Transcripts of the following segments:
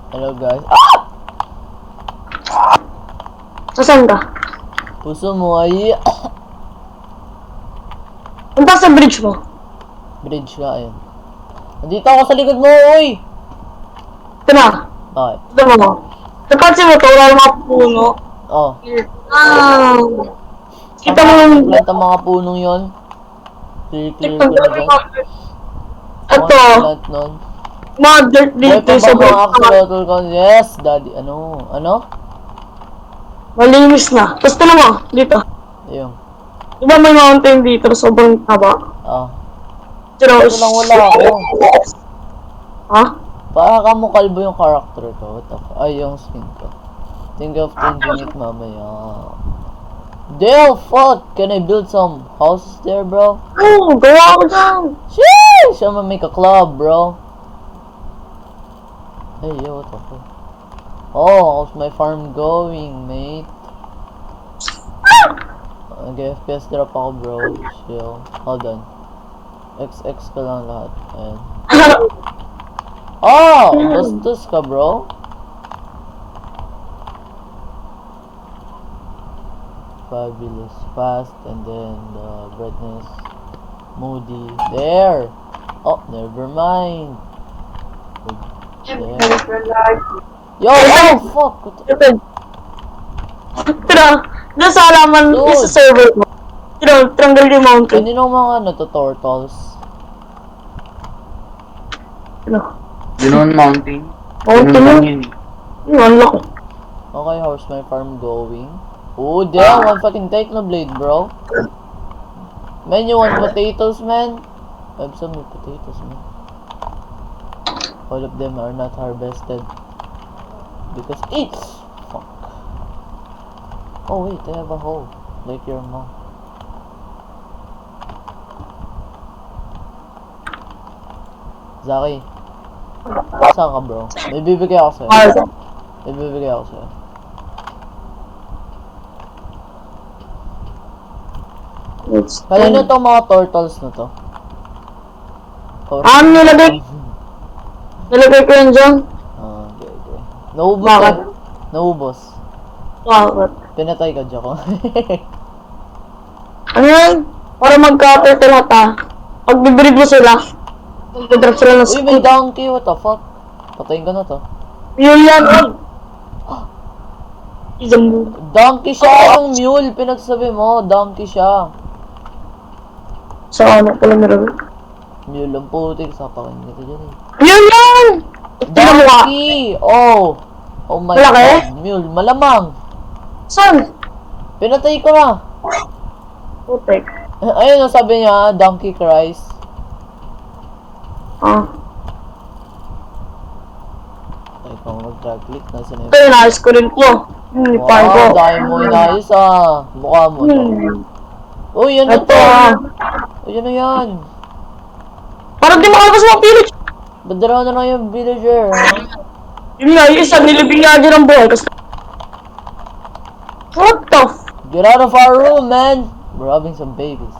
Hello guys. Saan ka? Puso mo ay... Punta sa bridge mo. Bridge nga ayun. Nandito ako sa likod mo, uy! Ito na. Okay. Ito mo. Napansin mo to, wala yung mga puno. Oh. Kita mo yung... Planta mga punong yon. Clear ko na dyan. Ito. Plant nun. Mga dirt Boy, dito pa sa ba mga axolotl ko? Yes, daddy. Ano? malinis na. Tapos ito mo, dito. Ayun. Diba may mountain dito, sobrang taba. Pero, Ito lang wala ako. Ha? Para ka mo kalbo yung character ko. What the fuck? Ay, yung skin ko. Think of changing it mamaya. Damn, fuck! Can I build some houses there, bro? Oo, gawa ko dyan. Sheesh! I'm gonna make a club, bro. Hey, yo, what the fuck? Oh, how's my farm going, mate? Okay, FPS drop ako, bro. Chill. Hold on. XX ka lang lahat. Ayan. Oh! Bastos ka, bro. Fabulous. Fast, and then the brightness. Moody. There! Oh, never mind. There. Yo! Oh, fuck! Tira, doon sa halaman Dude. sa server mo. Tira, tanggal yung mountain. Kaninong mga ano to, turtles? Ano? Yun mountain. Mountain lang yun. yun. Yun, ang laki. Okay, how's my farm going? Oh, damn! One fucking technoblade, bro. Man, you want potatoes, man? I have some potatoes, man. All of them are not harvested. Because it's... Fuck. Oh, wait, I have a hole. Like your mom. Zaki. Saan ka, bro? May bibigay ako sa'yo. May bibigay ako sa'yo. Kanina tong mga turtles na to. Nilagay. Nilagay ko yun dyan. Okay, okay. Naubos Bakit? eh. Naubos. Bakit? Pinatay ka, Joko. Ano yan? Para magka-turtle lahat ah. Pag bibreed mo sila, mag-drop sila ng Uy, may donkey. What the fuck? Patayin ka na to. Yun yan. Isang Donkey siya! Yung mule! Pinagsabi mo, donkey siya. sa ano pala meron. Mule ang putik. Sapakin kita dyan eh. Yun yan! Donkey! Oh! Oh my Malaki? god. Mule. Malamang. Saan? Pinatay ko na. Putek. Ayun ang sabi niya, donkey cries. Ay, kung mag-drag click, nasa na yun. Ito yun, ayos ko rin po. Parang ko. Wow, dahil mo inayos ah. Mukha mo to. Uy, yan na Ito to. ah. Uy, yan na yan. Parang di makalabas mga village. Badaraw na lang yung villager. Ha? Yun nga, yung isa, nilibing nga dyan ang buhay. Kasi... What the f... Get out of our room, man. We're having some babies.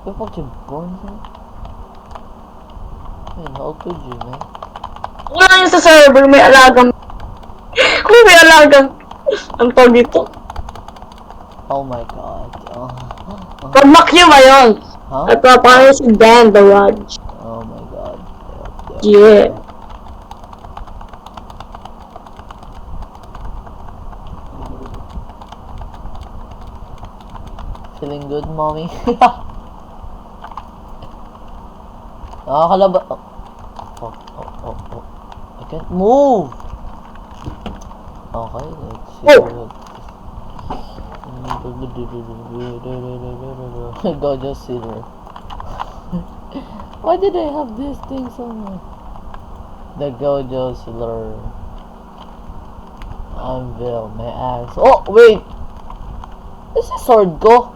The fuck you born here? Man, how could you, man? Wala yun sa server, may alagang... Kung may alagang... Ang tawag dito. Oh my god. Pag-mack yun ba yun? Huh? At parang si Dan, the Raj. Oh my god. Yeah. Feeling good, mommy? Nakakalaba... Oh. Oh. I can't move! Okay, let's see what... Go just sit there. Why did I have this thing somewhere? The Gojo Slur. Unveil my ass. Oh, wait! This is sword go.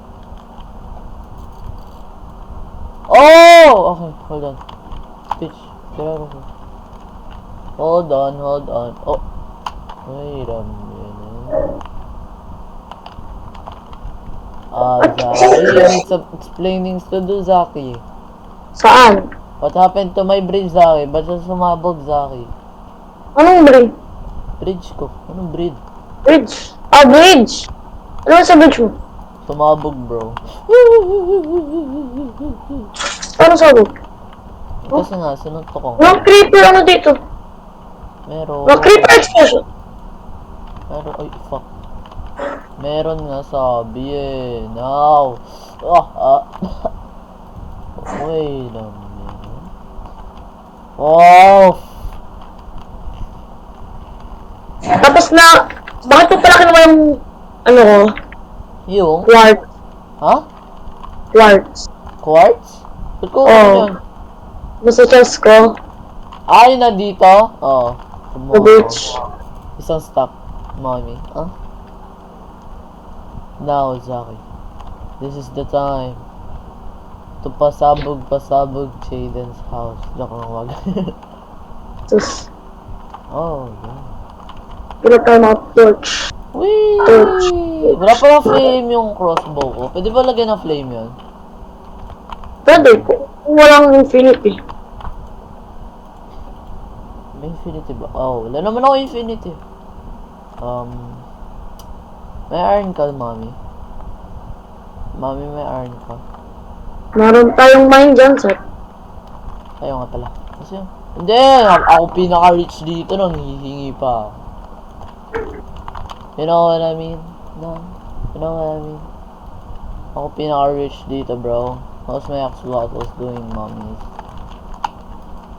Oh! Okay, hold on. Bitch, get out of here. Hold on. Oh. Wait a minute. Zaki, I need some explaining to do, Zaki. Saan? What happened to my bridge, Zaki? Ba't siya sumabog, Zaki? Anong bridge? Bridge ko. Anong bridge? Bridge? Ah, bridge! Ano sa bridge mo? Sumabog, bro. Ano sabi? Kasi nga, sinuntok ko. Walang creeper ano dito? Meron. Walang creeper explosion. Meron. Ay, fuck. Meron nga sabi eh. Now. Wait a minute. Oh! Tapos na, bakit po pala kinuha yung, ano ko, Yung? quartz? Ha? Quartz. Quartz? Ba't ko Oo. ano yun? Nasa chest ko. Ay, na dito? Oo. Sa beach. Isang stock, mommy. Huh? Now, Zaki. This is the time. To pasabog Jaden's house. Joke lang wag. Sus. Oh, yeah. Pila tayo mga torch. Whee! Torch. Wala pa flame yung crossbow ko. Pwede ba lagyan ng flame yun? Pwede po. Walang infinity. May infinity ba? Oh, wala naman ako infinity. May iron ka, mommy. Mommy, may iron ka. Meron tayong mine dyan, sir. Ayaw nga pala. Kasi hindi, ako pinaka-rich dito nang hihingi pa. You know what I mean? No? You know what I mean? Ako pinaka-rich dito, bro. How's my axolotls doing, mommies?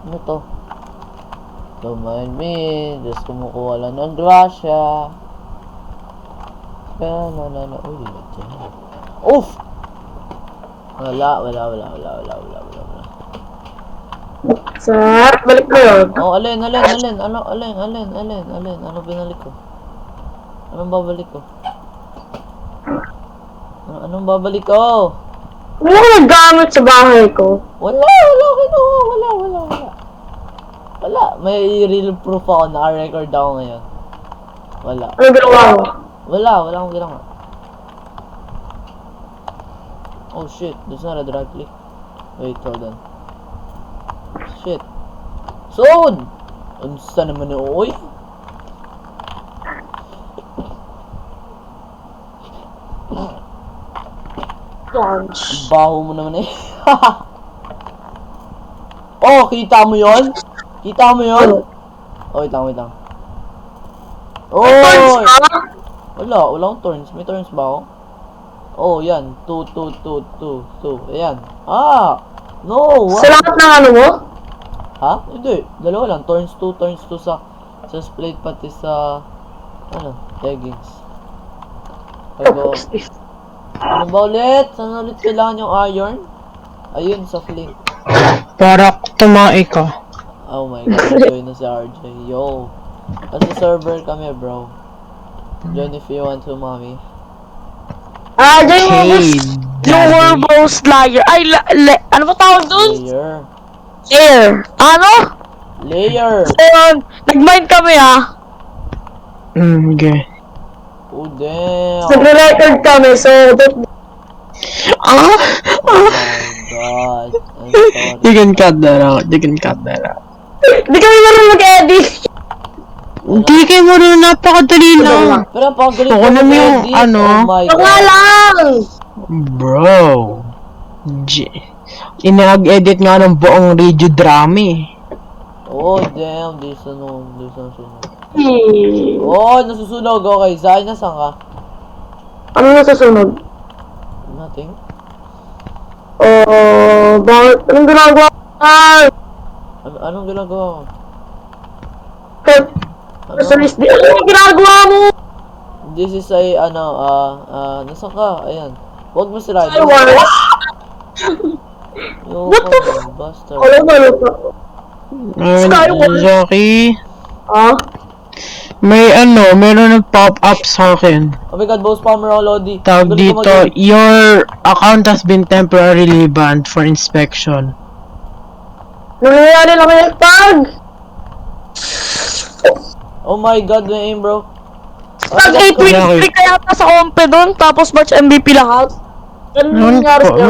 Ano to? Don't mind me. Just kumukuha lang ng grasya. No. Uy, dyan. Oof! Wala. Sir, balik mo yun. Oh, alin? Ano binalik ko? Anong babalik ko? Anong babalik ko? Ano ko naggamit sa bahay ko? Wala. May real proof ako, naka-record ako ngayon. Wala. Ano ginawa mo? Wala akong ginawa. Oh shit, there's not a drag click. Wait, hold on. Shit. Soon! Unsa naman yun, oy? Launch. Baho mo naman eh. Oh, kita mo yon? Kita mo yon? Oh, wait lang. Torch Oh! ka? Wala akong thorns. May thorns ba ako? Oh, yan. 2. Ayan. Ah! No! Sa lahat ng ano mo? Ha? Hindi. Dalawa lang. Thorns 2 sa plate pati sa leggings. Pero, ano ba ulit? Saan ulit kailangan yung iron? Ayun, sa flint. Para tumae ka. Oh my god, join na si RJ. Yo! Nasa server kami, bro. Join if you want to, mommy. Ah, dyan yung Hey, lower daddy. bow slayer. Ay, ano ba tawag dun? Layer. Layer. Ano? Layer! Ayun, nag-mine kami ah. Okay. Oh, damn! Nagre-record kami, so Oh my god. I'm sorry. You can cut that out. Hindi kami marunong mag-edit. Hindi kayo marunong, napakadali lang. Pero pagaling Ako ko naman yung, mag-edit. ano? Oh my Ito nga god. lang. Bro. Ina-edit nga ng buong radio drama eh. Oh, damn. Di sunog. Hmm. Oh, nasusunog. Okay, Zay, nasan ka? Ano na susunod? Nothing. Bakit? Anong ginagawa? Anong ginagawa ko? Ano? Anong ginagawa mo? This is a, nasan ka? Ayan. Huwag mo sirahin. Ay, wala. Yo, What the bastard. Ano pa? Skyward. Jackie, Ah? meron nag-pop up sa akin. Oh my god, boss spammer ako, Lodi. Tawag Galing ko dito, mag-edit. your account has been temporarily banned for inspection. Nangyayari lang yung tag. Oh my god, may aim, bro. Tag 823 kaya ata sa kompe doon, tapos batch MVP lahat. Ano nangyari sa'yo?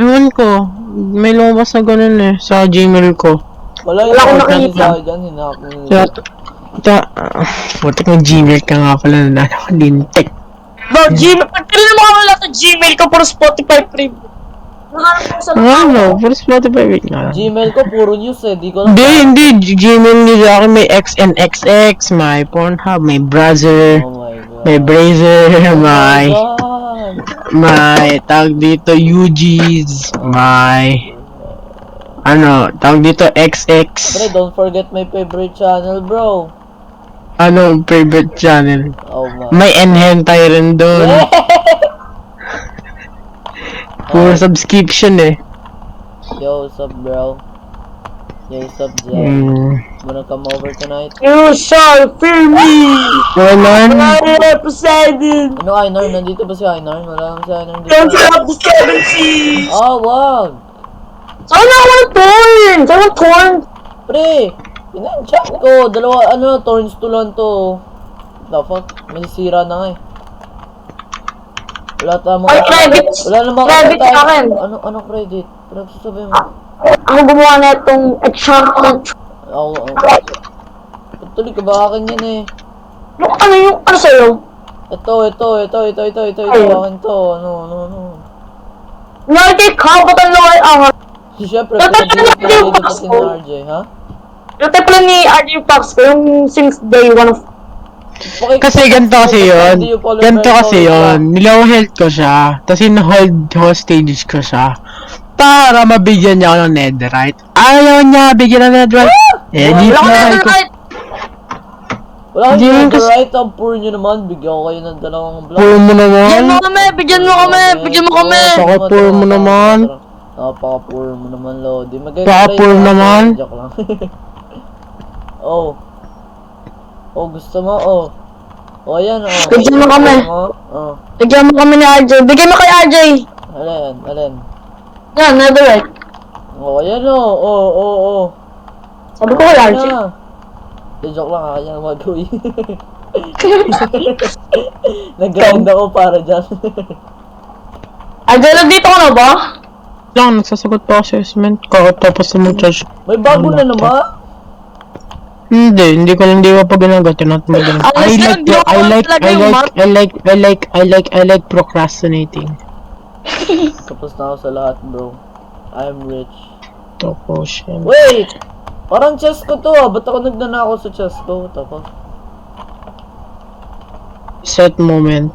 Ewan ko, may lumabas na ganun eh, sa Gmail ko. Wala Wala akong yung order nakita. sa akin dyan, hinak mo. Putik ng Gmail ka nga pala na lintik. Bro, Gmail. Pagkali mo kami lahat sa Gmail ko, puro Spotify premium. Nahanap ko sa Ano, for Spotify, wait nga lang. Gmail ko, puro news eh. Di ko lang. Hindi, Gmail ni Zaki may XNXX, may Pornhub, may Browser, Oh my god. may Brazer, Oh my may, god. may, tawag dito, UGs, may, ano, tawag dito, Pre, XX, don't forget my favorite channel, bro. ano, favorite channel. Oh my. May Enhentai rin doon. Puro subscription eh. Yo, what's up, bro? Yo, what's up, Jen? Wanna come over tonight? You shall fear me! Wala na. I represented! Ano, Einar? Nandito ba si Einar? Wala lang si Einar Don't dito. have the 70s! Oh, wag! Sana walang torn! Sana torn! Pre! Chat ko! Dalawa, ano, turns to lang to. The fuck? Masisira na nga eh. Wala tayong Ay, credit! Wala namang Credit sa akin! Ano credit? Ano sasabihin mo? Ako gumawa na itong enchantment. Ako. Patuloy ka ba akin yan eh? Ano sa'yo? Ito. Akin to. Ano. Nalagay ka, ba't ang laway angat? Siyempre, Dapat pinag-iit na yung dito box si ko. RJ, ha? Yung type lang ni RJ Fox ko, yung since day one of... Kasi ganito kasi yun. Ganito kasi yun. Nilow health ko siya. Tapos in-hold hostage ko siya. Para mabigyan niya ako ng netherite. Ayaw niya bigyan ng netherite. Eh, di Wala ko na na ko. right! Wala Hindi kang yun kasi- right, ang poor nyo naman. Bigyan ko kayo ng dalawang block. Puro mo Bigyan mo naman. kami! Bigyan mo kami! Bigyan mo kami! Napaka-poor mo naman. Napaka-poor mo naman, Lodi. Napaka-poor naman. Joke lang. Oh, gusto mo? Oh, ayan, oh. Bigyan mo kami. Oh. Bigyan mo kami ni RJ. Bigyan mo kay RJ! Alin? Yan, netherite. Oh, ayan, oh. Sabi ko kay RJ. Joke lang, kaya mag-uwi. Nag-grind ako para dyan. RJ, nandito ka na ba? Lang, nagsasagot pa ako sa assessment ko. Tapos na mag-charge. May bago na naman. Hindi ko pa ginagot. Not mo ganun. I like procrastinating. Tapos na ako sa lahat, bro. I'm rich. Tapos yun. Wait! Parang chest ko to Ba't ako nagnanakaw sa chest ko? Tapos, Set moment.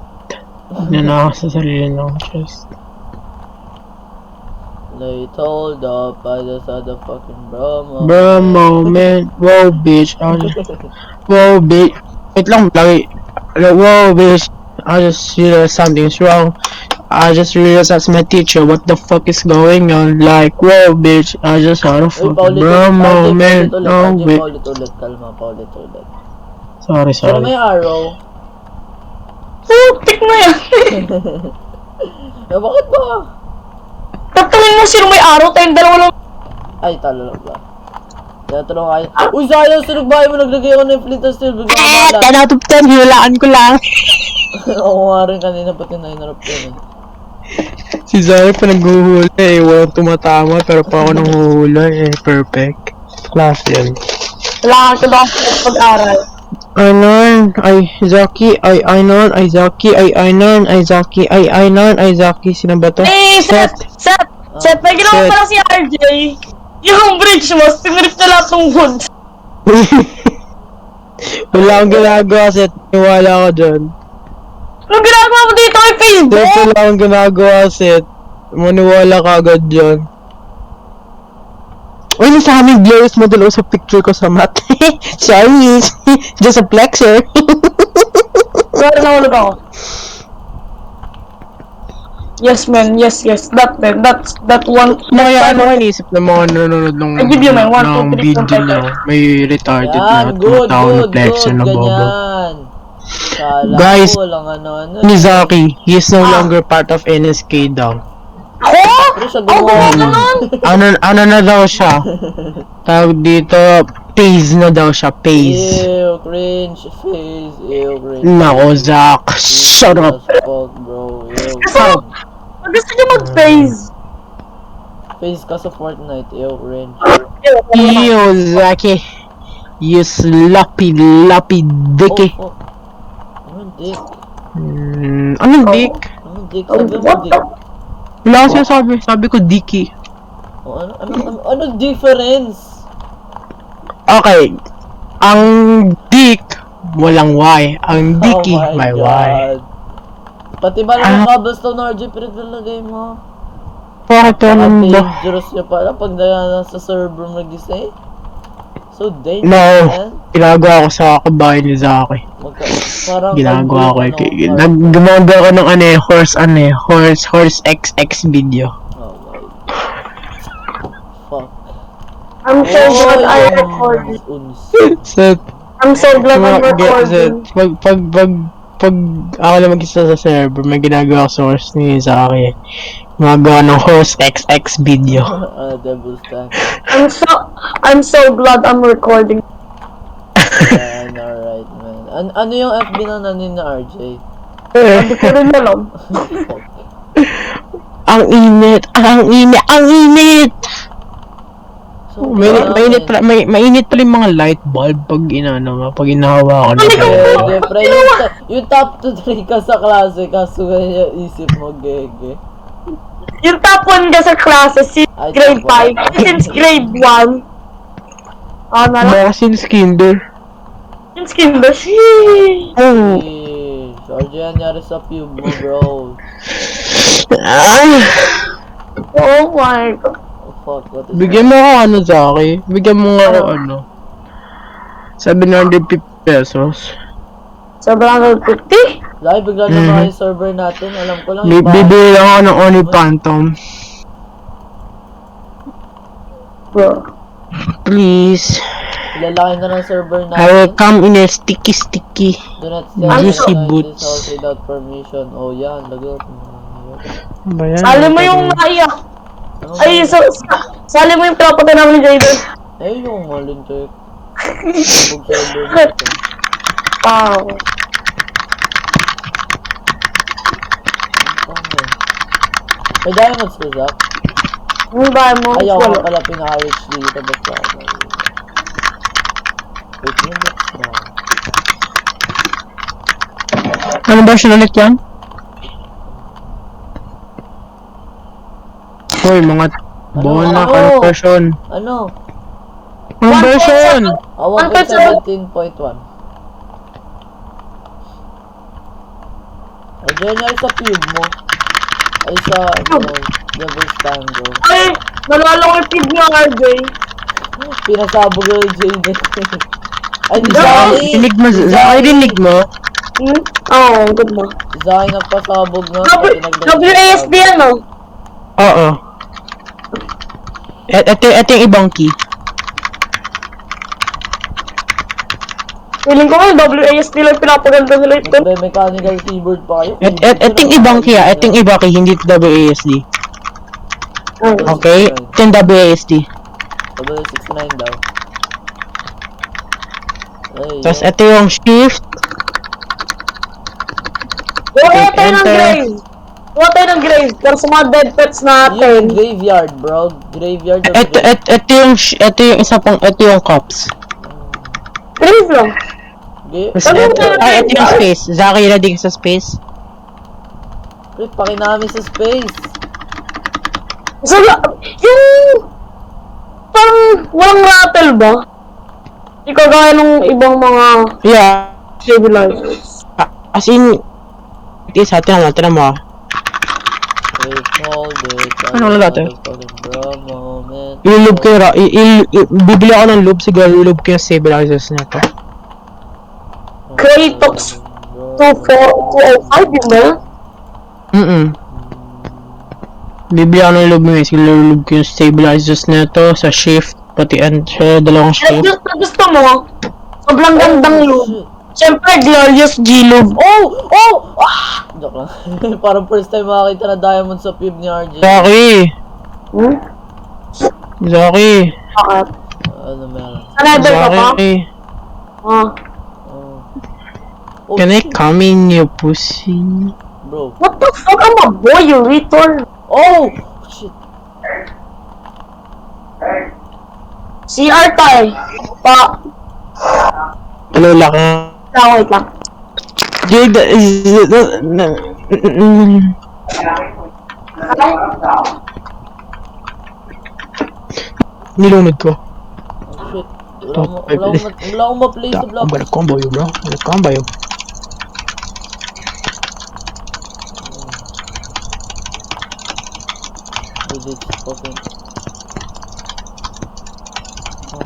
Yan ako sa sarili ng chest. they told up, I just had a fucking Brahma. Bro, moment. Whoa, bitch. Whoa, bitch. Wait lang, lagi. Whoa, bitch. I just realized something's wrong. I just realized that's my teacher. What the fuck is going on? Like, whoa, bitch. I just had a Uy, fucking bro moment. No, wait. paulit-ulit. Kalma, paulit-ulit. Sorry, Pero sorry. may arrow. Putik na yan! Bakit ba? Tatanungin mo sino may araw, tayong dalawa lang. Ay, talo lang ba? Tinatanong kayo. Uy, sayang, sunog bahay mo. Naglagay ako ng flint and steel. Bigla ka 10 out of 10. Hinulaan ko lang. Oo nga rin kanina pati na-interrupt yun eh. Si Zari pa naghuhula eh. Walang tumatama pero pa ako nanghuhula eh. Perfect. Class yan. Kailangan ko lang pag-aral. Aynon, ay Zaki, ay Aynon, ay Zaki, ay Aynon, ay Zaki, ay Aynon, ay Zaki. Sino ba to? Seth, may ginawa Seth. pala si RJ. Yung bridge mo, sinrip na lahat ng wood. Wala akong ginagawa, Seth. Niwala ko dyan. Anong ginagawa mo dito kay Facebook? Seth, wala akong ginagawa, Seth. Maniwala ka agad dyan. Uy, nasa aming glorious model sa picture ko sa mat. Sorry, just a flexer. Sorry, nahulog ako. Yes, man. Yes. That one. Kaya ano inisip ng mga nanonood ng I give you my 1, 2, 3, video 4, 5, nyo. May retarded Yan, na good, tao na good, flexer na bobo. ganyan. Kala Guys, ko lang ano. Ni Zaki, he is no longer part of NSK daw. Ako? Pero siya Ako gumawa ganun? Ano na daw siya? Tawag dito, Pays na daw siya, Pays. Ew, cringe face. Ew, cringe. Nako, Zak, shut up. As fuck, bro. Ew. Gusto nyo mag-phase. face ka sa Fortnite. Ew, Ren. Ew, Zaki. You sloppy dicky. Oh, anong dick? Anong dick? Anong dick? Sabi mo dick. Wala kasi sabi ko dicky. Oh, ano difference? Okay. Ang dick, walang Y. Ang dicky, Oh my may Y. God. Pati ba naman cobblestone RJ pinaglalagay mo? Bakit Ang naman ba? dangerous niya pala pag nasa server mag-isa eh. So dangerous, No. man. Ginagawa ko sa kabahay ni Zaki. Parang Ginagawa ko ano, gumagawa ko ng horse XX video. Oh my. Fuck. I'm so glad I yung recorded. So, I'm so glad I'm recording. pag ako na mag-isa sa server, may ginagawa ko sa horse ni Zaki. Gumagawa ng horse XX video. Devil's tank. I'm so glad I'm recording. Yan, alright man. Ano yung FB na nanin na RJ? Hindi ko rin alam. Fuck. Ang init! So, Mainit pa rin mga light bulb pag pag inahawa ko na. Gege, pre, yung top 2-3 ka sa klase, kaso ganyan yung isip mo, gege. Yung top 1 ka sa klase, since Ay, grade top 5, since grade 1. Na lang. Baka since kinder. Since kinder, sheesh. Oh. RJ, nangyari sa pube mo, bro. Oh my god. Oh, fuck, what is Bigyan mo ako Zaki. Bigyan mo nga ako 750 pesos. Sobrang 50? Dahil bigla naman yung server natin, alam ko lang Bibili lang ako ng Oni Phantom. Bro. Please. Ilalaki na ng server I will natin. come in a sticky. Do not step Juicy inside this boots. house without permission. Oh, yan, lagot. Ba yan? Sali mo yung naiyak. Ano Ay, sali mo yung tropa ka namin ni Jaden. Eh, yung malin check. Pag server natin. Wow. May diamonds ka, Zach? Ano ba mo? Ayaw ko pala pinaka-rich dito. Basta wait, yun na. Ano version ulit yan? Hoy, mga bona Ano? ano version? Ano? Anong version? 1.17.1. Ay, general sa cube mo. Ay, sa, Devil's Tango. Ay, nalalangipid niya, RJ. Pinasabog yung Jaden. Ay, di No! Zaki! Dinig mo, Zaki, dinig mo? Oo, good mo. Zaki nagpasabog na. WASD ano? Oo. Ito yung ibang key. Feeling ko nga, WASD lang pinapaganda nila ito. May mechanical keyboard pa kayo. Ito yung ibang key ito yung iba key, hindi ito WASD. Okay? Ito yung WASD. W69 daw. Ay, Tapos ito yung shift. Gawa tayo ng Enter. grave. Gawa tayo ng grave para sa mga dead pets yung natin. graveyard, bro. Graveyard of Ito yung isa pang, ito yung cups. Grave lang. Tapos ito yung space. Zaki, ready ka sa space? Wait, pakinami sa space. So, yung... Parang walang rattle ba? Hindi kagaya nung ibang mga Yeah. civilizers. As in, ito sa atin mo. Wait, hold it. Ano na natin? Bro, moment. Ilulub ko bibili ako ng lube, siguro ilulub ko yung stabilizers na ito. Kratox 205, yun ba? Bibili ako ng lube ngayon, siguro ilulub ko yung stabilizers na ito sa shift, pati sa dalawang shift. Gusto mo? Sobrang gandang lube. Siyempre, Glorious G-Lube. Oh! Oh! Ah! Joke lang. Parang first time makakita na diamond sa pub ni RJ. Zaki! Zaki! Bakit? Ano meron? Sa level ka pa? Zaki! Ah. Oh, Can I shit, come in your pussy? bro. What the fuck? I'm a boy, you retard. Oh! Shit. CR tayo. Pa. Lola ka. Wait lang. Jade is... Nilunod ko. Oh shit. Wala akong ma-play sa I'm block. gonna combo you, bro. I'm gonna combo you. Dude, it's fucking... Oh.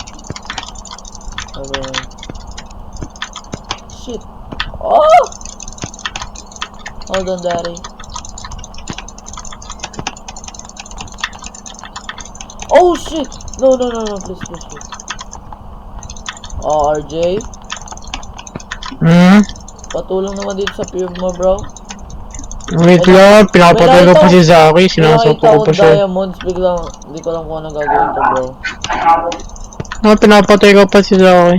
Okay. Shit. Oh! Hold on, daddy. Oh shit! No, please. Oh, RJ, Hmm? patulong naman dito sa pure mo, bro. Wait lang, pinapatay ko pa si Zaki. Sinasapo ko pa akong siya. diamonds, biglang, hindi ko alam kung ano gagawin ko, bro. Pinapatay ko pa si Zaki.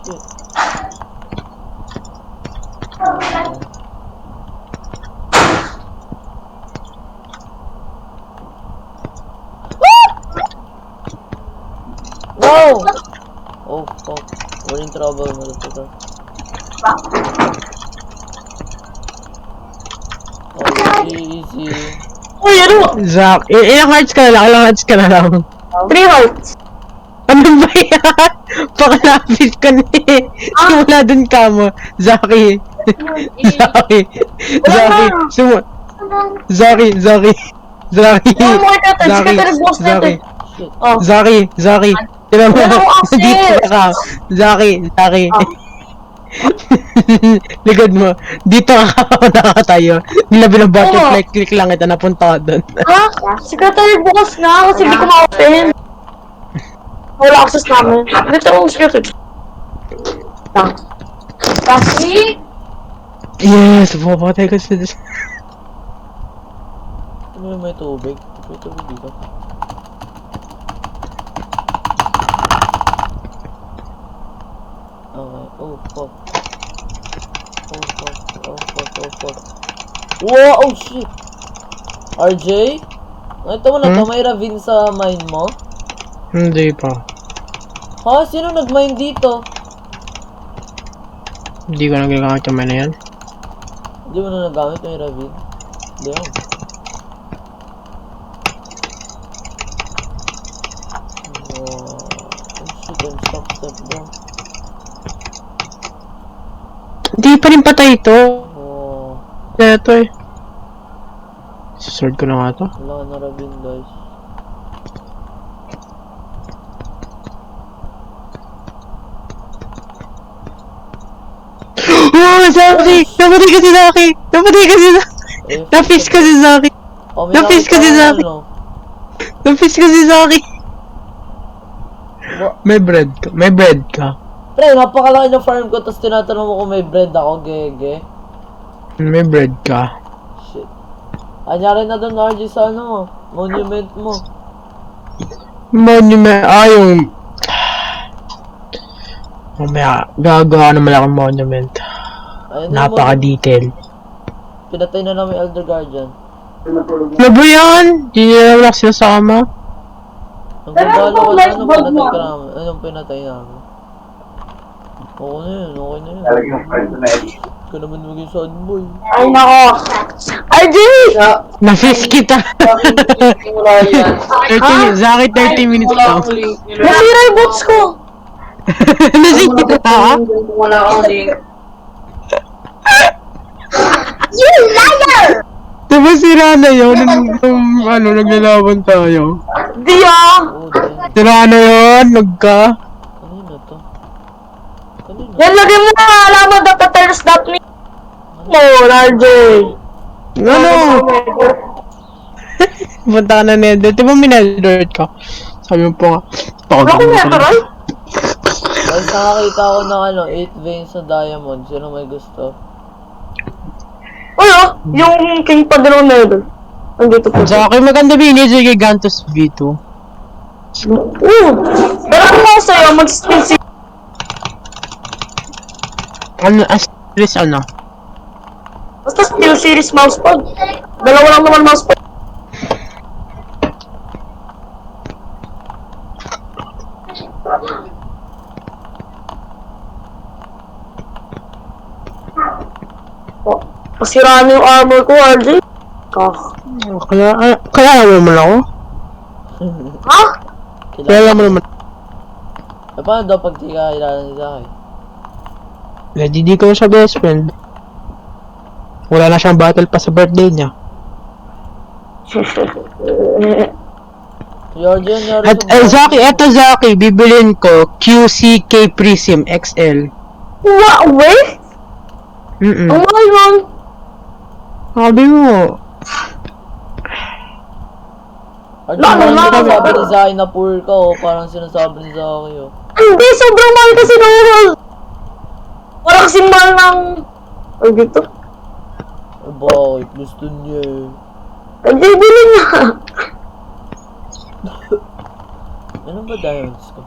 Shit. No! Oh, fuck. We're in trouble, motherfucker. Oh, easy. Uy, ano? Zak, ilang hearts ka na lang? Ilang hearts ka na lang? 3 hearts. Ano ba yan? Pakalapit ka na eh. Simula dun ka mo. Zaki. Zaki. Zaki. Zaki. Zaki. Zaki. Ano mo ito? Zaki. Secretary boss na ito. Zaki. Shit. Oh. Zaki. Tinan mo. Wala akong access. Dito ka. Zaki. Likod mo. Dito ka nakatayo. Nila binabutterfly click lang ito. Napunta ka dun. Ha? Secretary boss nga kasi hindi ko ma-open. Wala access namin. Dito akong secretary. Kasi? Yes. Pumapatay ko sa... Ano may tubig? May tubig dito. Okay. Oh, fuck. Wow! Oh, shit! RJ? Ito mo na to, may ravine sa mine mo? Hindi pa. Ha? Sino nag-mine dito? Hindi ko nagagamit yung na yan. Hindi mo na nagamit yung ravine? Hindi ako. Wow. Oh shit, I'm stuck step bro. Hindi pa rin patay ito. Wow. Ito eh. Susword ko na nga ito. Wala na ravine guys. Oh, Zaki! Napatay ka si Zaki! Napatay ka si Zaki! Eh, Napis ka si Zaki! Oh, may Napis ka nakita si ako, Zaki! ano. Napis ka si Zaki! Ba- May bread ka. May bread ka. Pre, napakalaki ng farm ko, tapos tinatanong mo kung may bread ako, gege. May bread ka. Shit. Anyari na doon, RJ, sa ano, monument mo. Monument. Yung... Mamaya, gagawa naman akong monument. Ayun yung Napaka-detail. pinatay na namin Elder Guardian. Ano ba yan? Di nila lang sinasama. Ang gabalo ko na, anong pinatay ka namin? Anong pinatay namin? Okay na yun. Huwag ka naman maging sad boy. Ay, nako. RJ! Na-fish kita. 30 Zaki, 30 minutes lang. Nasira yung boots ko! Nasira ka? Wala akong link. You liar! Diba sira na yun? Nung naglalaban tayo. Di ah! Oh, damn. Sira na yun? Nagka? Kanina to? Kanina? Yan, lagyan mo na alaman dapat tells that me. No, RJ. Ano? Punta ka na nether. Diba mineldored ka? Sabi mo po nga. Wala akong meteran. Guys, nakakita ko ng 8 veins na diamond. Sino may gusto? Uy, yung king pa din ng nether. Nandito po. Sa akin maganda binis yung Gigantus V2. Pero kung ako sa'yo, mag-steal si... Ano? As ano? Basta steel series mousepad. Dalawa lang naman mousepad. Oh, masira na yung armor ko, RJ. Kaya alam mo naman ako. Ha? Kaya alam mo naman. Eh, paano daw pag di ka kilala ni Zaki? Hindi ko siya best friend. Wala na siyang battle pa sa birthday niya. Georgian, At Zaki, eto Zaki, bibilin ko QCK Prism XL. What? Wait? Ang mahal nun. Sabi mo. Parang sinasabi ni Zaki na poor ka, oh. Parang sinasabi ni Zaki, oh. Hindi, sobrang mahal kasi nung parang kasing mahal ng... Ay, dito. Eh, bakit? Gusto niya, eh. RJ, bilhin na. Ano ba diamonds ko?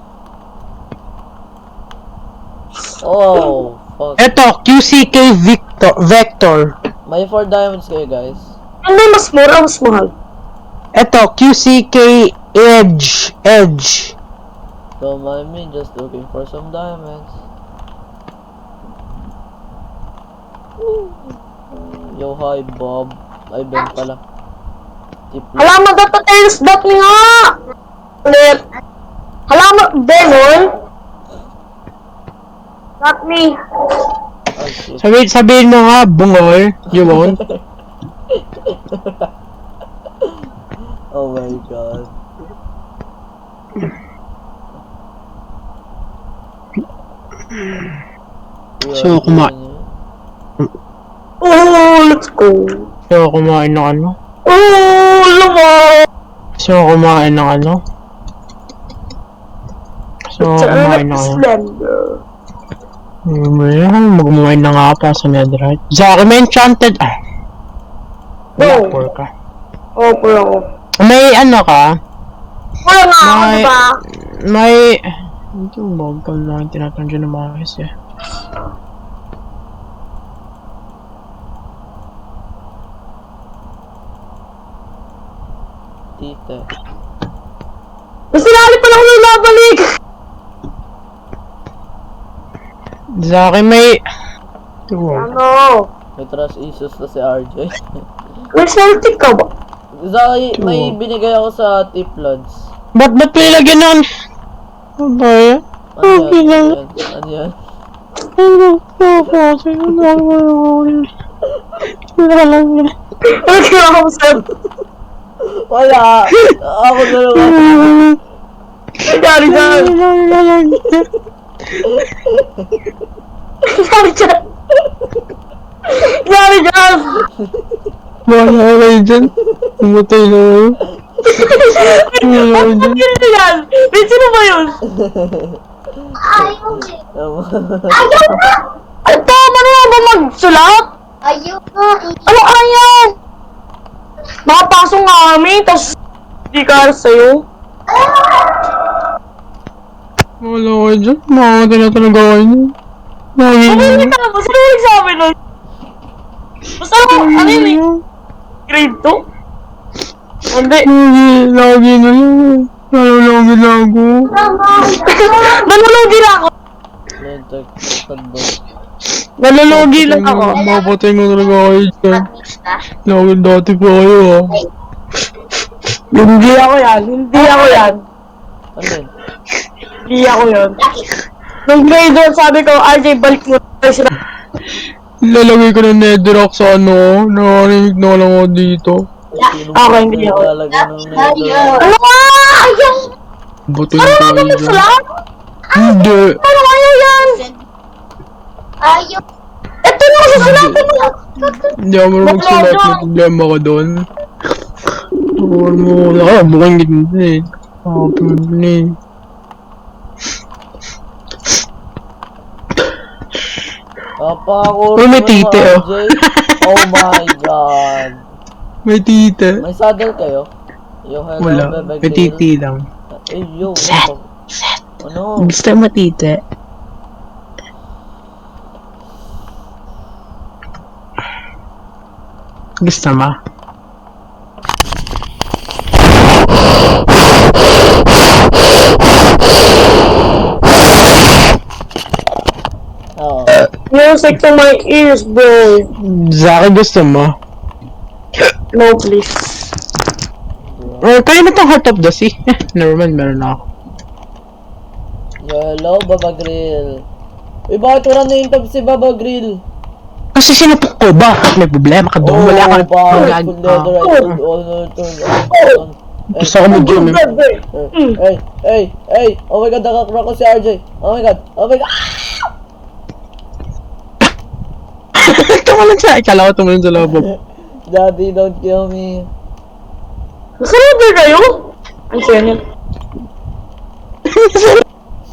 Oh, fuck. Eto, QCK Vector. May 4 diamonds kayo, guys. Hindi, mas mura, mas mahal. Eto, QCK Edge. Don't mind me, just looking for some diamonds. Yo, hi, Bob. Ay, Ben pala. Tip Hala mo, dapat tails dot ni nga! Ulit. Hala mo, Benon? Not me. Oh, shit. Sabihin mo nga, bungol. You won't. Oh my god. So, Oh, let's go. So, kumain ng ano? Oh, luma! So, kumain ng ano? So, kumain ng ano? Slender. Magmumain na nga pa sa netherite. Zaki, may enchanted... Ah. Go. Poor ka. Oh, puro ako. May ano ka? Wala nga ako, May- diba? May... Ito, bagal na yung tinatanggal ng mga kasi. Tite. Mas sinali pa lang ako nabalik! Zaki, may... Ito, Ano? May trust issues na si RJ. May Celtic ka ba? Zaki, may binigay ako sa tip lods. ba't nilagyan nun? Ano ba yan? Ano yan? Ano yan? Ano kaya ako sa... Wala! Ako na lang. Nangyari dyan! Nangyari dyan! Nangyari dyan! Wala kayo dyan. Umatay na kayo. Ano nangyari yan? Wait, sino ba yun? Ay, tama na ba magsulat? Ano ayaw? Makapasok nga kami, tapos di ka sa'yo. Wala kayo dyan. Makamatay na talaga kayo niya. Ano ka ba? Sino nagsabi nun? Basta ano yun eh? Grade 2? Hindi. Lagi na yun. Lagi na ako. Nalulugi lang ako. Lentek, sadbo. Nalulugi lang ako. Mapatay nga talaga kayo dyan. Lagi dati pa kayo ha. Hindi ako yan. Hindi ako yan. Ano yun? Hindi ako yan. Nung grade 1 sabi ko, RJ, balik mo tayo sila. Lalagay ko ng netherrack sa ano. Nakarinig na lang ako dito. Okay, hindi ako. Lalagyan ng nether. Ano ka? Ayaw! Buto Ano yung ka tayo dyan. nagsulat? Hindi. Ano ayaw yan? Ito na susulatan mo. Hindi ako marunong magsulat. May problema ka doon. Huwag mo. Mukhang ganda eh. Pagod eh. Papa, Oh, may tite, oh. Oh my god. May tita. May saddle kayo? Yo, hello, Wala. bebe May titi lang. Eh, yo, Set. ano? Ano? Gusto mo tita? Gusto mo? Music to my ears, bro. Zaki, gusto mo? No, please. Or kaya na tong Heart of the Sea. Never mind, meron na ako. Yo, hello, Baba Grill. Uy, bakit wala na yung tab si Baba Grill? Kasi sinapok ko ba? May problema ka doon. Wala ka na. Powerful leather, I should all turn on. Gusto ko mag-gym. Hey, oh my god, nakakrock ko si RJ. Oh my god. Tumalon siya. Ikala ko tumalon sa labo. Daddy, don't kill me. Nasarabi kayo? Ang senyo.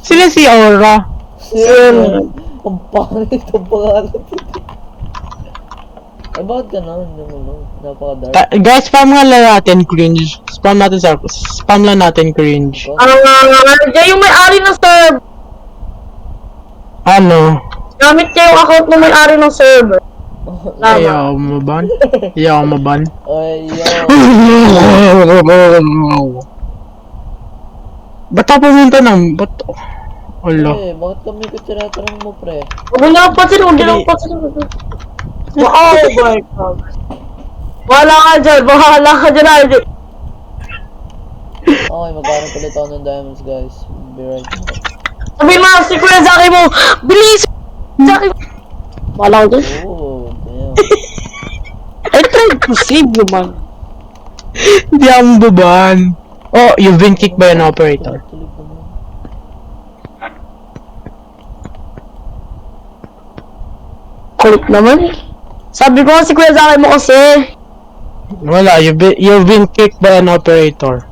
Sila si Aura. Ang pangit ang pangalan. Eh, bakit ka na? Hindi mo no. Napaka-dark. Guys, spam nga lang natin cringe. Spam lang natin cringe. Yung may-ari ng server. Ano? Gamit niya yung account ng may-ari ng server. Ayaw mo ban? Ayaw mo ban? Ay, yo. Ba't ako pumunta ng... Ba't... Wala. Eh, bakit kami ko tinatanong mo, pre? Huwag niyo lang pasin, huwag niyo lang pasin. Oh my god. Bahala ka dyan, RJ. Okay, magkaroon ulit ako ng diamonds, guys. Be right back. Sabi mo, si Kuya Zaki mo, bilis! Zaki! Bahala ka dyan. Oh, damn. I tried to save you, man. Hindi ako mababan. Oh, you've been kicked by an operator. Tuloy ko mo. Kulit naman. Sabi ko si Kuya Zaki mo kasi. Wala, you've been kicked by an operator.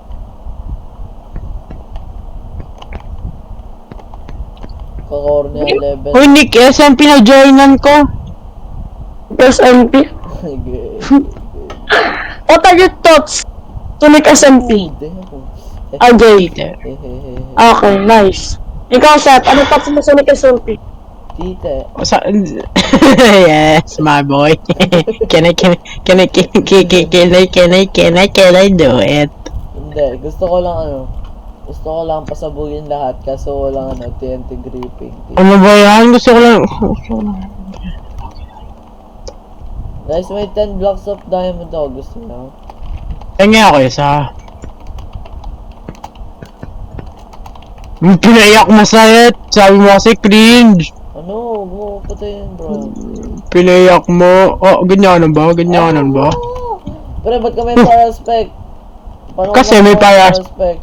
Kakornea level. Uy, Nick, SMP na joinan ko. SMP. Okay. What are your thoughts? Tulik SMP. Damn. RJ. Hehehe. Okay, nice. Ikaw, Seth, ano thoughts mo sa Tulik SMP? Tite. Yes, my boy. Can I do it? Hindi, gusto ko lang pasabugin lahat kaso walang TNT gripping. Ano ba yan? Gusto ko lang. Guys, may 10 blocks of diamond ako. Gusto nyo? Tingin ako isa. Pinayak mo sa it. Sabi mo kasi cringe. Ano? Huwag mo patayin, bro. Pinayak mo. Oh, ganyan ba? Ganyan ba? Pero ba't ka may paraspect? Paano Kasi ka may paraspect?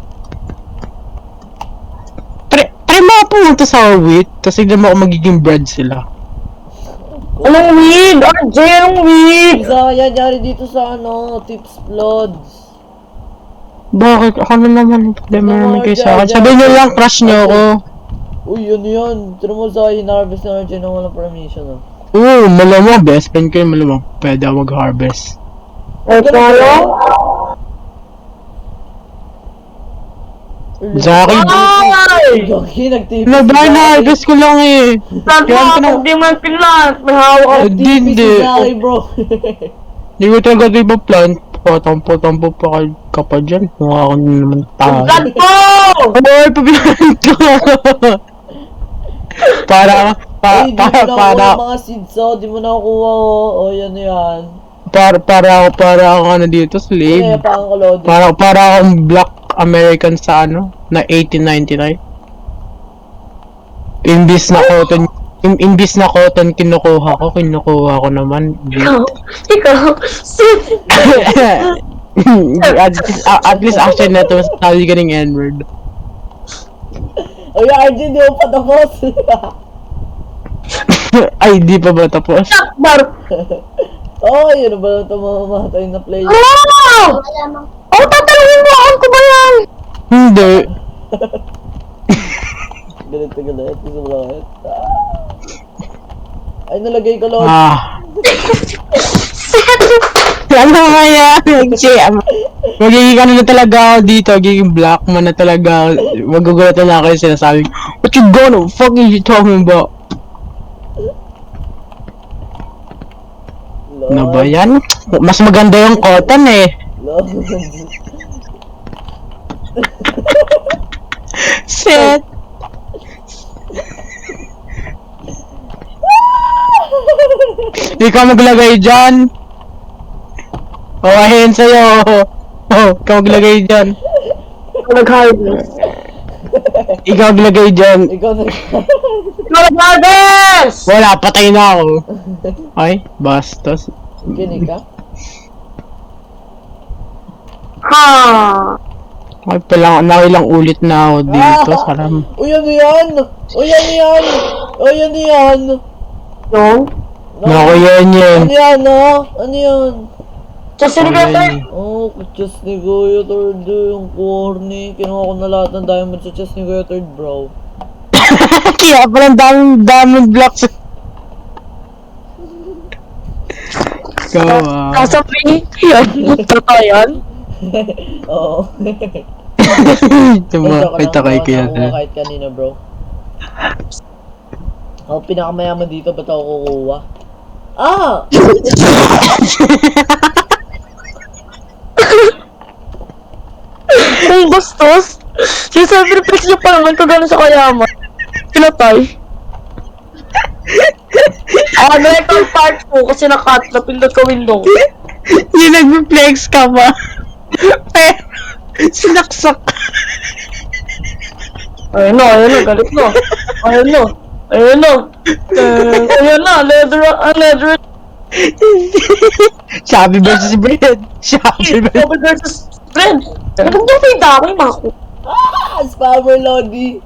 Try mo pumunta sa Wit. Tapos tignan mo kung magiging bread sila. Anong weed? RJ, anong weed? Isa kaya nangyari dito sa Tips Plods. Bakit? Ako na naman. Problema Ano, naman kayo RJ, sa akin. Sabihin nyo lang, crush nyo ako. Uy, yun yun. Tira mo sa hinarvest na RJ nang walang permission. Oo, malamang. Best friend ko yung malamang. Pwede ako mag-harvest. Ay, kaya? Zaki, Ay! Yogi, nag-TP ano ba? Na-harvest ko lang eh. Plant mo ako, hindi man pinlant. May hawak ako. Nag-TP Hindi. si Zaki, bro. Hindi ko talaga ito iba plant. Patampo ka pa dyan. Mukha ko na naman tayo. Plant ko! Boy, pabilang ko. Para Ay, di mo nakuha ng mga seeds, di mo nakuha, oh. Yan. para ako ano dito, Eh, slave. paang kalodi. Para akong black American sa na 1899. Imbis na cotton kinukuha ko naman. Ikaw, sit! at least actually na ito sabi ka ng N-word. Uy, RJ, di mo pa tapos. Ay, di pa ba tapos? Takbar! Oh, yun ba ito mamamatay na player? Oh! Oh, tatalungin mo ako ko ba yan? Hindi. Galit. Gusto mo lang. Ay, nalagay ko lang. Ano kaya? Magiging ano na talaga ako dito, magiging black man na talaga. Magugulatan na ako yung sinasabi. What you gonna fuck are you talking about? Ano ba yan? Mas maganda yung cotton eh. Lord. Shit. Ikaw maglagay dyan. Oh, ahin sa'yo. Oh, ikaw maglagay dyan. Nag-harvest. Ikaw maglagay dyan. Ikaw na. Nag-harvest! Wala, patay na ako. Ay, bastos. Kinig ka? Ha! Ay, ilang ulit na ako dito. Ah! Saram. Uy, ano yan? Uy, ano yan? Uy, ano yan? Yung? Naku, yan yan. Ano yan, ha? Ano yan? Just in the Oh, chest ni Kuya Third yung corny. Kinuha ko na lahat ng diamond sa chest ni Kuya Third, bro. Kaya palang daming blocks. Go, Sasabi, yan. Totoo yan? Oo. Tumakay takay ko yan. Ako kahit kanina, bro. Ako pinakamayaman dito, ba't ako kukuha? Ah! Kung bastos, sinasacrifice niyo pa naman kung gano'n sa kayaman. Pinatay. Ito ang part ko kasi nakat, napindot ko window. Yung nagpe-flex ka ba? Pero, sinaksak. Ayun na, galit na. Ayun na, leather. Shabby versus bread. Shabby versus... Double versus friend. Ganun yung may dami, mako. Ah! Spammer, Lodi!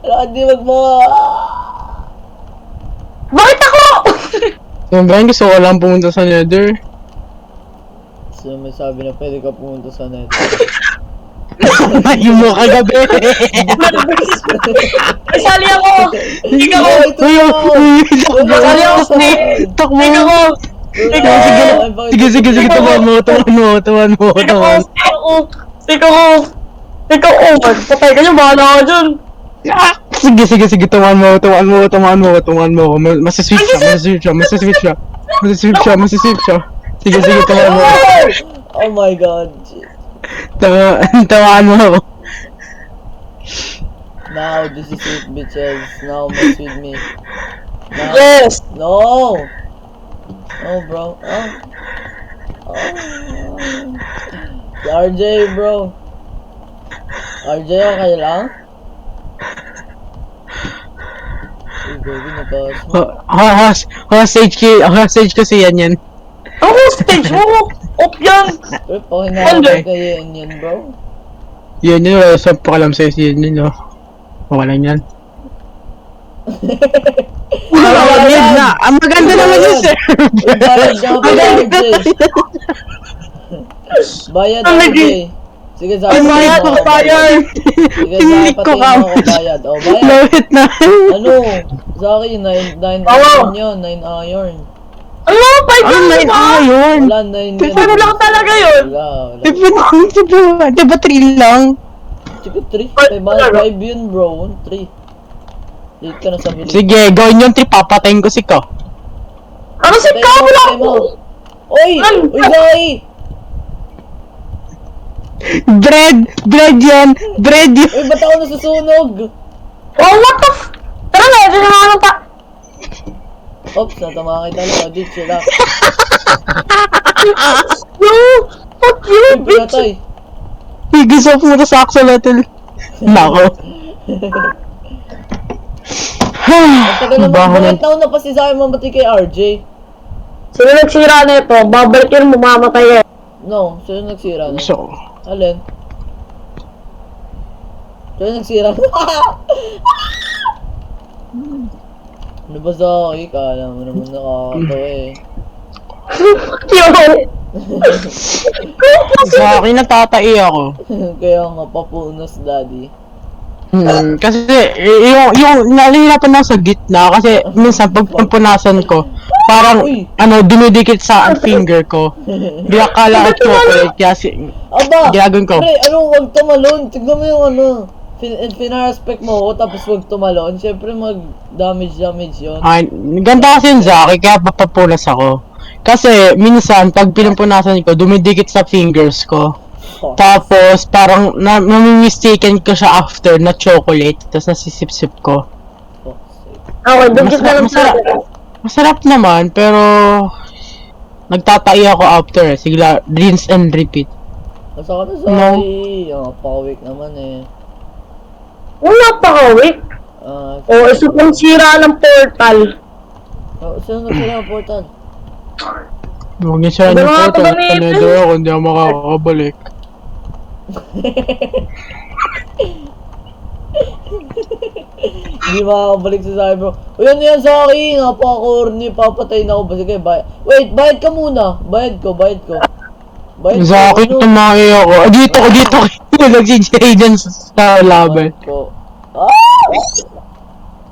Lodi, wag mo! Bakit ako? Yung Brian, gusto ko lang pumunta sa Nether. So, may sabi na pwede ka pumunta sa net. Yung mo kagabi. Kasali ako! Ikaw! Kasali ako, Snake. Takbo. Sige, tuwan mo. Ikaw, patay ka niyo, bahala ka dyan. Sige, tuwan mo. Masasweep siya. Sige, tuwan mo. Oh my god. Tawaan mo. Now, this is it, bitches. Now, mess with me. Now. Yes! No! Oh, bro. Si RJ, bro. RJ, okay lang? Uy, baby, nagkas mo. Hostage kasi yan. Ang hostage mo! Op yan! Pero pakinakot kayo yan, bro. Yan, wala sa pakalam sa yan, no? Wala yan. Yan na! Ang maganda naman yung server! Bayad ka pa, RJ. Bayad, RJ. Sige, sabi mo ako bayad. Sige, sabi pati mo ako bayad. O, bayad. Lawit na! Ano? Sa akin, 9 iron yun, 9 iron. Ano? 5 Ang lang 9 ba? iron! Wala, 9 yan. Ano lang talaga yun? Wala. Diba 3 lang? Sige, 3. 5 yun, bro. 3. Late ka na sa huli. Sige, gawin yung 3, papatayin ko si Ko. Ano si Ka? Wala ako! Oy! Uy, Zai! Bread yan! Uy, ba't ako nasusunog? Oh, what the f... Tara na, ito naman ano pa. Oops, natama kita lang. Dude, chill out. No! Fuck you, Uy, bitch! pinatay. Higis up mo sa axolotl. Nako. Tagal naman, Baho bakit ng... taon na pa si Zai mamatay kay RJ? Sino nagsira na ito? Babalik yun, mamamatay eh. No, sino nagsira na? So, Alin? Sino nagsira na? Ano ba Zai? Kala mo naman nakakatawa eh. Yo! sa akin natatai ako. Kaya nga, papunas, daddy. Kasi yung nalihirapan ako sa gitna kasi minsan pag pampunasan ko parang Uy! dumidikit sa finger ko. Di akala ko chocolate kasi Aba! ginagawin ko. Pre, wag tumalon. Tignan mo yung Pinarespect mo ako tapos wag tumalon. Siyempre mag-damage yun. Ay, ganda kasi yun sa akin kaya papapunas ako. Kasi minsan pag pinampunasan ko dumidikit sa fingers ko. Oh. Tapos parang nami-mistaken ko siya after na chocolate tapos nasisip-sip ko. Fuck's sake. Okay, dugit na lang Masarap. Masarap naman, pero nagtatai ako after eh. Sige, rinse and repeat. Nasa ka na, Zaki? Pakawik naman eh. Wala pa kawik. Isa pang sira ng portal. Sino nagsira ang portal? Huwag niya siya ng Wala photo. pa gamitin. Panado ako, hindi ako makakabalik. Hindi makakabalik sa Zaki, bro. Uy, ano yan, Zaki? Napaka-corny. Papatay na ako ba? Sige, wait, bayad ka muna. Bayad ko. Bayad Sa akin, ano? tumahi ako. Dito. Nag-CJ dyan sa laban. Bayad ko.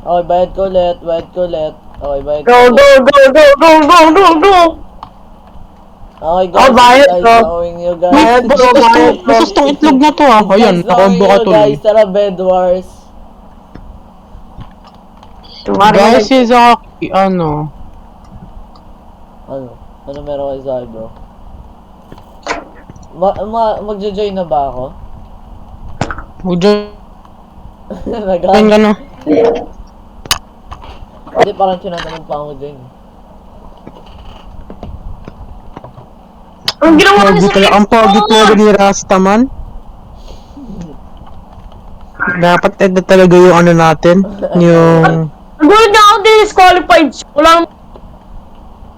Okay, bayad ko ulit. Okay, bayad ko. Go, go, go, go, go, go, go, go! Okay, Oh, bayad guys, ko. knowing you guys. Bayad ko, bayad ko. Masas tong itlog na to ah. Ayan, Guys, knowing nakombo ka you tuloy. guys, tara, Bed Wars. Guys, si Zaki, ano? Ano meron kay Zaki, bro? Magjo-join na ba ako? Mag-join Nag-join ka na. Hindi, parang tinatanong pa ako join. Ang ginawa niya sa Ang pogi talaga ni Rastaman. Dapat ito talaga yung ano natin. Yung... Nagulat na ako din disqualified. Walang...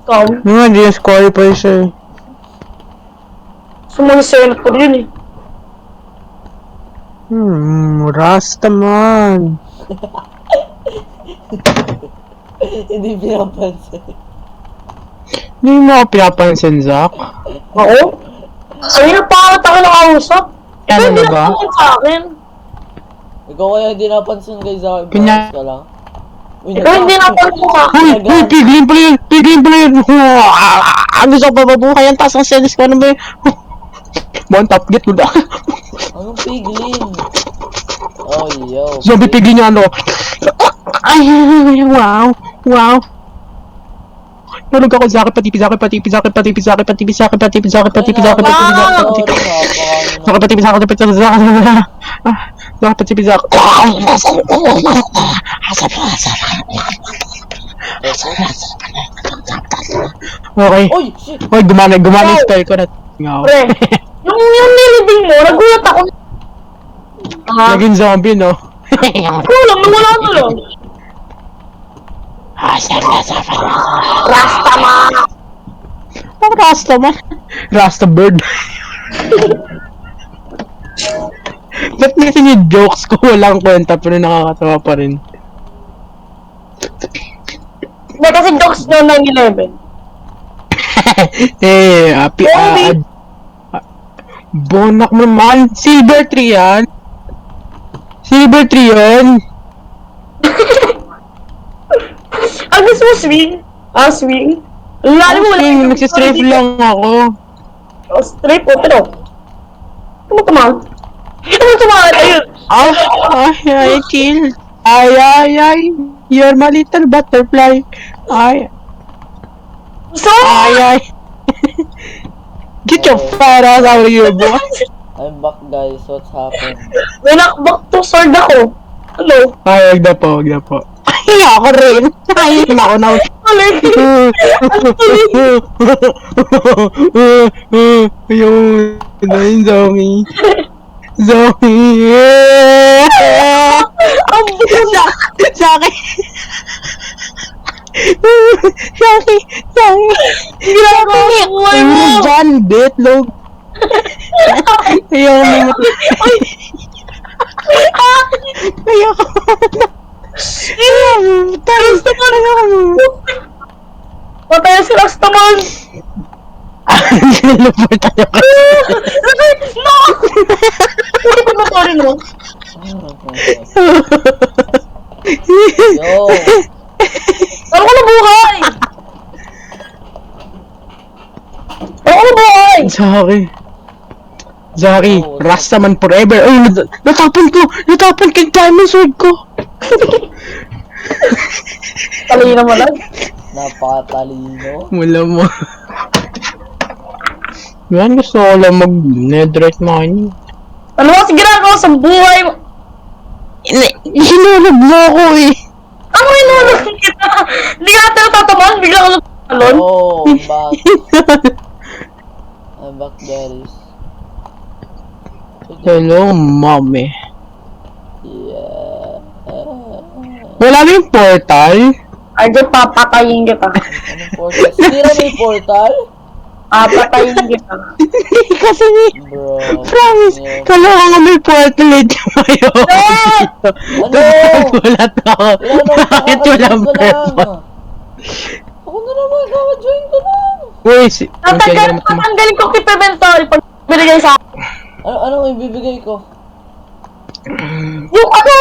Ikaw. Yung nga, di yung score pa siya eh. Sumunod senator yun eh. Rastaman. Hindi pinapansin. Hindi mo ako pinapansin, Zach. Oo? Ay, napakat ako nakausap. Ano Hindi na ba? napakat sa akin. Ikaw kaya hindi napansin kay Zaki, bro. Pinya- Ka lang. Uy, Ikaw hindi napakat sa akin. Uy, piglin pala yun. Ang gusto ko pababuhay. Ang taas ng selis ko. Ano ba yun? One top get mo na. Anong piglin? Oh, yo. Zombie piglin niya ano. Ay, wow. Nalog ako Zaki, patipi. Okay. Uy, shit! Hoy, gumana yung spell ko na. Pre, yung nilibing mo, nagulat ako. Naging zombie, no? Kulang, nawala na lang. Rastaman! Ang Rasta man. Rasta bird. Ba't kasi yung jokes ko walang kwenta pero nakakatawa pa rin? Hindi kasi jokes no 9/11. Bonak mo naman. Silver 3 yan. Silver 3 yan. Ang gusto mo swing? Swing? Lalo mo wala. Nagsistrafe lang ako. Strafe o pero? Ano tumawag? Ano tumawag? Ayun. I killed. Ay. You're my little butterfly. Ay. So? Ay. Get your fat ass out of here, boy. I'm back, guys. What's happened? May nakbak to sword ako. Hello? Ay, wag na po. Ay, ako rin. Ay, ako na. Ulit. Ayun. Ayun, Zombie. Ang buta. Sa akin. Ginagawa mo buhay mo. John, bitlog. Ayaw mo. Ayaw ko. Taris naman. Patay si Rastaman. Nilupot tayo. No! Hindi pa matorin mo. Yo! Ano ko na buhay? Zaki, Rastaman forever. Ay, natapon ko yung diamond sword ko. Talino mo lang. Napakatalino. Wala mo. Yan, gusto ko lang mag-netherite mine. Ano kasi ginagawa sa buhay mo? Hinulog mo ako eh. Ano inulog kita? Hindi ka natin natatamaan, bigla ka nagtalon. Oh, I'm back. I'm back, Darius. Hello, mommy. Yeah. Wala na yung portal? Arjun, papatayin kita. Anong portal? Sinira mo yung portal? Papatayin kita. Kasi ni... Bro. Promise, Yeah. kala ko nga may portal eh, di ba yun? Ano? Nagulat ako. Bakit walang purple? Ako na naman, kaka-join ko lang. Uy, Tatanggalin ko kay Pimental pag binigay sa akin. Anong ibibigay ko? Yung ano!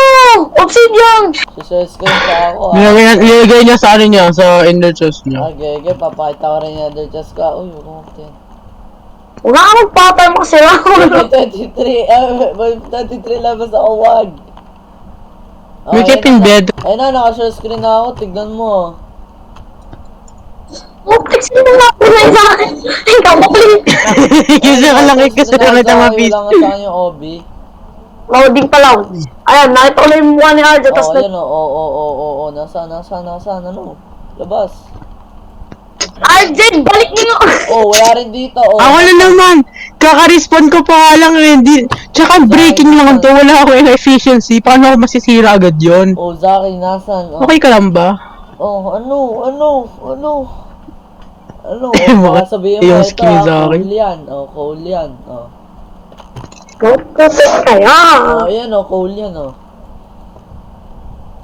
Obsidian! Susescreen pa ako Nilagay niya sa ano niya, sa ender chest niya. Okay, papakita ko rin yung other chest ka. Uy, huwag mo Wala ka magpatay mo kasi ako. May 23 labas ako, wag. Make it in bed. Ayun na, naka-share screen na ako. Tignan mo. Text mo na ako na sa akin. Ikaw mo please. Kasi malaki kasi nakita mabis. Wala nga sa akin yung OB. Loading pa lang. Ayan, nakita ko na yung mukha ni Arjo. Oo, yun o. Oo. Nasaan, ano? Labas. Arjen, balik mo yung... Oh, wala rin dito. Oh. Ako na naman! Kaka-respawn ko pa nga lang eh. Tsaka breaking lang to. Wala ako yung efficiency. Paano ako masisira agad yun? Oh, Zaki, nasan? Oh, Okay ka lang ba? oh ano? Oh, Bakit baka sabihin yung mo ito, skin sa akin? Cole yan. Oh. Kaya. Oh, yan, Cole yan, oh.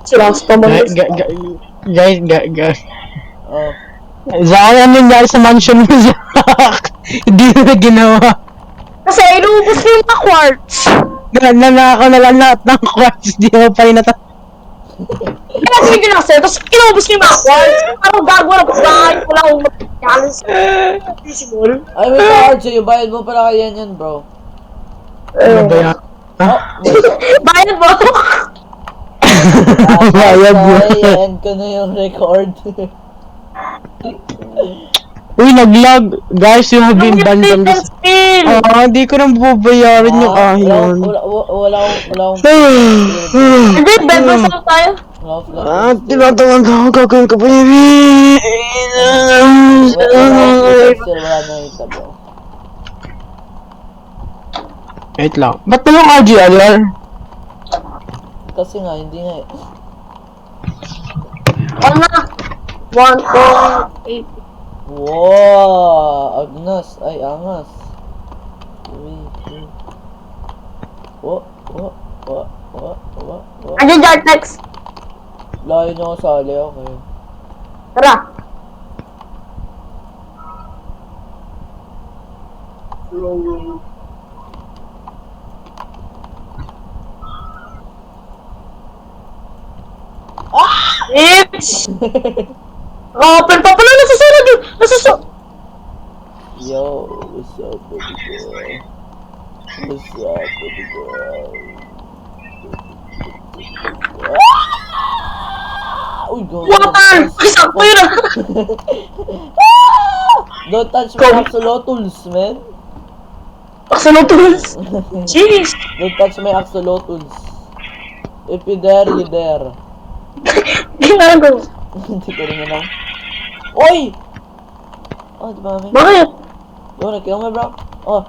Sila sa pamangis. Guys. Oh. Zaki, ano nangyari sa mansion mo, Zak? Hindi na ginawa. Kasi inuubos ko yung mga quartz. Nanakaw na lang lahat ng quartz. Di mo pa rin Kaya sige na kasi, tapos inuubos ko yung mga quartz. Parang gagawa na pagkain. Wala akong magkakalas. Visible. Ay, wait ka, RJ, yung bayad mo pala kaya yan, bro. Ano ba yan? Oh, Bayad mo. Bayad mo. End ko na yung record. Uy, nag-lag. Guys, yung been banned from this. Di ko nang bubayaran yung ahyon. Wala akong... Hindi, bed mo saan tayo? Tinatawan ka ako, gagawin ka pa yun. Wala na ito, bro. Wait lang. Ba't na yung RGLR? Kasi nga, hindi nga eh. Ano na? 1.8. Wow! Agnas! Ay, angas! Wait. What? Andiyan Jartex. Layo na ako sali, okay. Tara. It's... Open pa pala! Nasusunod yun! Nasusunod! Yo, what's up, baby girl? What's up, baby girl? Uy, go. Water! Ay, sakto yun ah! Don't touch my axolotls, man. Axolotls! Jeez! Don't touch my axolotls. If you dare, you dare. Ginagawa. Hindi ko rin alam. Oy! Oh, di ba kami? Bakit? Yo, nakill mo, bro. Oh.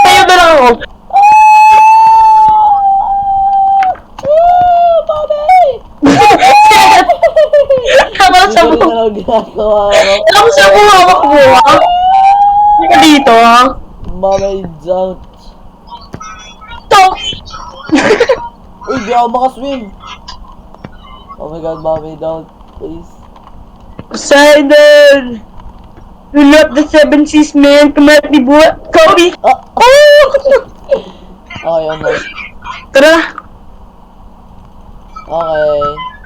Tayo na lang ako. Bobby! Tama sa Hindi ko buhok. rin alam ginagawa ko. Tama sa buhok. Hindi ka dito ah. Bobby jumped. Stop! Uy, di ako makaswim. Oh my god, Bobby, don't. Please. Poseidon! You love the seven seas, man. Kumalat ni buhat. Kobe! Ah! Oh! Okay, ano? Tara! Okay.